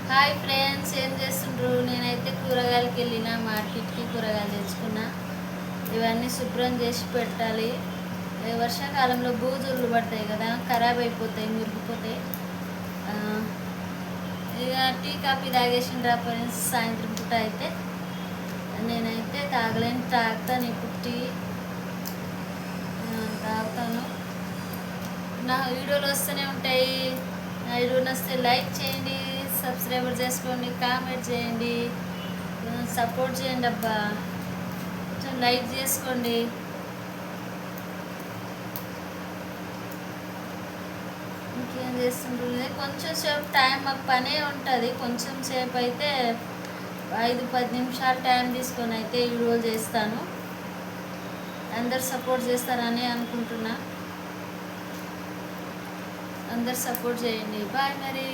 Hi friends, ఏం చేస్తుండ్రు? నేనైతే కూరగాయలకి వెళ్ళిన మార్కెట్కి కూరగాయలు తెచ్చుకున్నా. ఇవన్నీ శుభ్రం చేసి పెట్టాలి. వర్షాకాలంలో బూజులు పడతాయి కదా, ఖరాబ్ అయిపోతాయి, మురిగిపోతాయి. ఆ, ఇక టీ కాఫీ తాగేసిండ్రా ఫ్రెండ్స్. సాయంత్రం పూట అయితే నేనైతే తాగుతాను ఇప్పుడు టీ. తాగుతాను. నా వీడియోలు వస్తూనే ఉంటాయి. నా వీడియో నచ్చితే లైక్ చేయండి, సబ్స్క్రైబర్ చేసుకోండి, కామెంట్ చేయండి, సపోర్ట్ చేయండి అబ్బా. కొంచెం లైక్ చేసుకోండి. ఇంకేం చేస్తుంటుంది? కొంచెం సేపు టైం, మాకు పనే ఉంటుంది. కొంచెం సేపు అయితే 5-10 నిమిషాలు టైం తీసుకొని అయితే వీడియోలు చేస్తాను. అందరు సపోర్ట్ చేస్తారని అనుకుంటున్నా. అందరు సపోర్ట్ చేయండి. బాయ్ మరి.